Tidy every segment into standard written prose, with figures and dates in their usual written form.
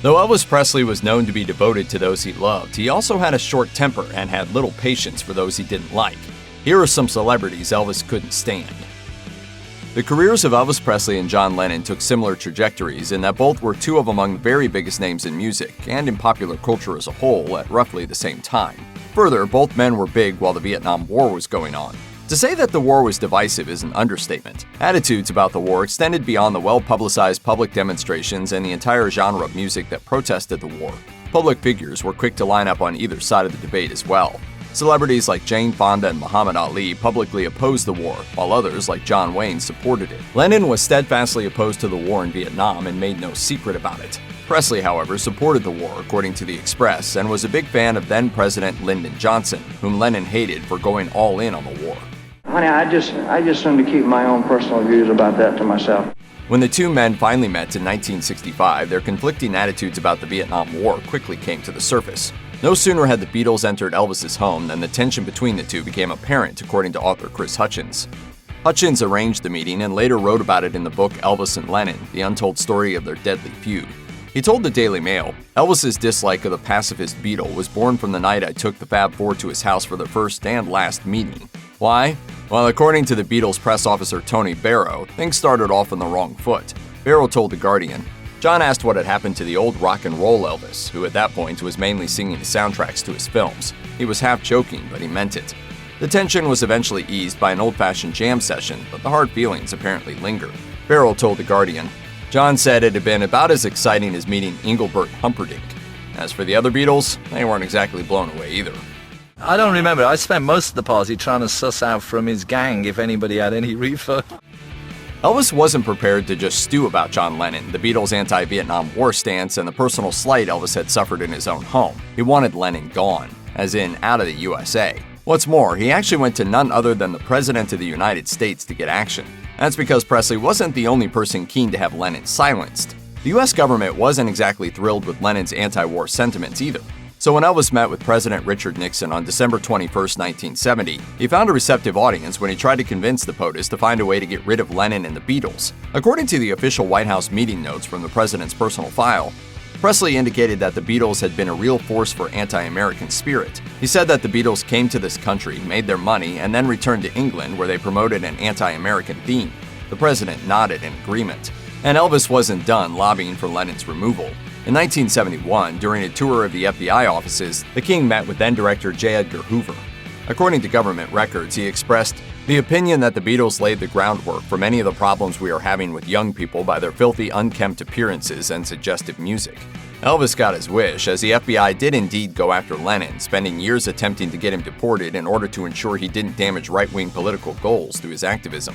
Though Elvis Presley was known to be devoted to those he loved, he also had a short temper and had little patience for those he didn't like. Here are some celebrities Elvis couldn't stand. The careers of Elvis Presley and John Lennon took similar trajectories in that both were two of among the very biggest names in music and in popular culture as a whole at roughly the same time. Further, both men were big while the Vietnam War was going on. To say that the war was divisive is an understatement. Attitudes about the war extended beyond the well-publicized public demonstrations and the entire genre of music that protested the war. Public figures were quick to line up on either side of the debate as well. Celebrities like Jane Fonda and Muhammad Ali publicly opposed the war, while others like John Wayne supported it. Lennon was steadfastly opposed to the war in Vietnam and made no secret about it. Presley, however, supported the war, according to The Express, and was a big fan of then-President Lyndon Johnson, whom Lennon hated for going all in on the war. Honey, I just wanted to keep my own personal views about that to myself. When the two men finally met in 1965, their conflicting attitudes about the Vietnam War quickly came to the surface. No sooner had the Beatles entered Elvis's home than the tension between the two became apparent, according to author Chris Hutchins. Hutchins arranged the meeting and later wrote about it in the book Elvis and Lennon, the untold story of their deadly feud. He told the Daily Mail, "Elvis's dislike of the pacifist Beatle was born from the night I took the Fab Four to his house for their first and last meeting. Why? Well, according to the Beatles press officer Tony Barrow, things started off on the wrong foot. Barrow told The Guardian, John asked what had happened to the old rock and roll Elvis, who at that point was mainly singing the soundtracks to his films. He was half joking, but he meant it. The tension was eventually eased by an old-fashioned jam session, but the hard feelings apparently lingered. Barrow told The Guardian, John said it had been about as exciting as meeting Engelbert Humperdinck. As for the other Beatles, they weren't exactly blown away either. I don't remember. I spent most of the party trying to suss out from his gang if anybody had any reefer. Elvis wasn't prepared to just stew about John Lennon, the Beatles' anti-Vietnam War stance, and the personal slight Elvis had suffered in his own home. He wanted Lennon gone, as in out of the USA. What's more, he actually went to none other than the President of the United States to get action. That's because Presley wasn't the only person keen to have Lennon silenced. The US government wasn't exactly thrilled with Lennon's anti-war sentiments either. So when Elvis met with President Richard Nixon on December 21, 1970, he found a receptive audience when he tried to convince the POTUS to find a way to get rid of Lennon and the Beatles. According to the official White House meeting notes from the president's personal file, Presley indicated that the Beatles had been a real force for anti-American spirit. He said that the Beatles came to this country, made their money, and then returned to England where they promoted an anti-American theme. The president nodded in agreement. And Elvis wasn't done lobbying for Lennon's removal. In 1971, during a tour of the FBI offices, the King met with then-director J. Edgar Hoover. According to government records, he expressed the opinion that the Beatles laid the groundwork for many of the problems we are having with young people by their filthy, unkempt appearances and suggestive music. Elvis got his wish, as the FBI did indeed go after Lennon, spending years attempting to get him deported in order to ensure he didn't damage right-wing political goals through his activism.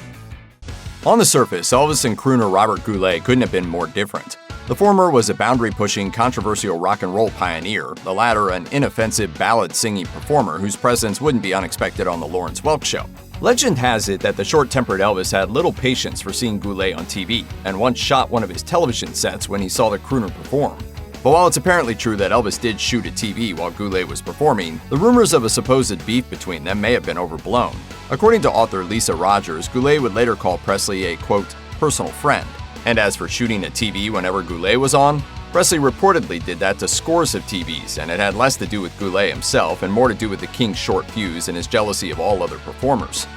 On the surface, Elvis and crooner Robert Goulet couldn't have been more different. The former was a boundary-pushing, controversial rock and roll pioneer, the latter an inoffensive ballad-singing performer whose presence wouldn't be unexpected on the Lawrence Welk Show. Legend has it that the short-tempered Elvis had little patience for seeing Goulet on TV, and once shot one of his television sets when he saw the crooner perform. But while it's apparently true that Elvis did shoot a TV while Goulet was performing, the rumors of a supposed beef between them may have been overblown. According to author Lisa Rogers, Goulet would later call Presley a, quote, personal friend. And as for shooting a TV whenever Goulet was on, Presley reportedly did that to scores of TVs, and it had less to do with Goulet himself and more to do with the King's short fuse and his jealousy of all other performers.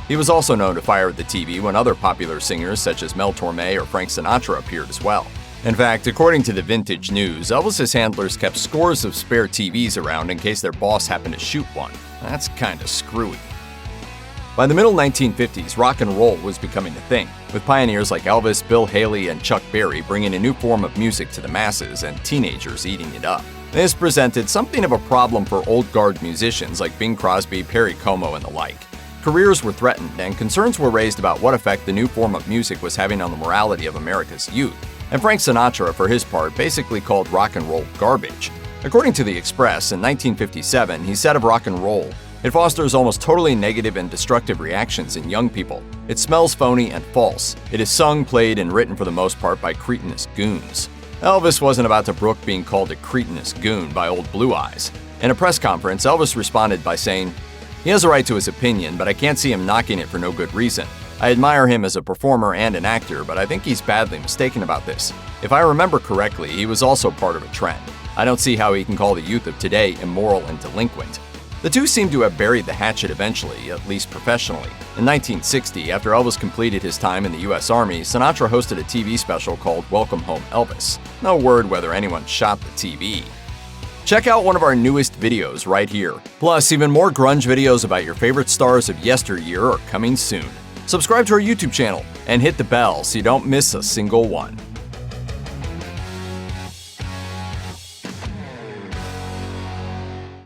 He was also known to fire at the TV when other popular singers such as Mel Torme or Frank Sinatra appeared as well. In fact, according to the Vintage News, Elvis's handlers kept scores of spare TVs around in case their boss happened to shoot one. That's kinda screwy. By the middle 1950s, rock and roll was becoming a thing, with pioneers like Elvis, Bill Haley, and Chuck Berry bringing a new form of music to the masses and teenagers eating it up. This presented something of a problem for old guard musicians like Bing Crosby, Perry Como, and the like. Careers were threatened, and concerns were raised about what effect the new form of music was having on the morality of America's youth. And Frank Sinatra, for his part, basically called rock and roll garbage. According to The Express, in 1957, he said of rock and roll, "It fosters almost totally negative and destructive reactions in young people. It smells phony and false. It is sung, played, and written for the most part by cretinous goons." Elvis wasn't about to brook being called a cretinous goon by old Blue Eyes. In a press conference, Elvis responded by saying, "He has a right to his opinion, but I can't see him knocking it for no good reason. I admire him as a performer and an actor, but I think he's badly mistaken about this. If I remember correctly, he was also part of a trend. I don't see how he can call the youth of today immoral and delinquent. The two seem to have buried the hatchet eventually, at least professionally. In 1960, after Elvis completed his time in the US Army, Sinatra hosted a TV special called Welcome Home Elvis. No word whether anyone shot the TV. Check out one of our newest videos right here. Plus, even more grunge videos about your favorite stars of yesteryear are coming soon. Subscribe to our YouTube channel and hit the bell so you don't miss a single one.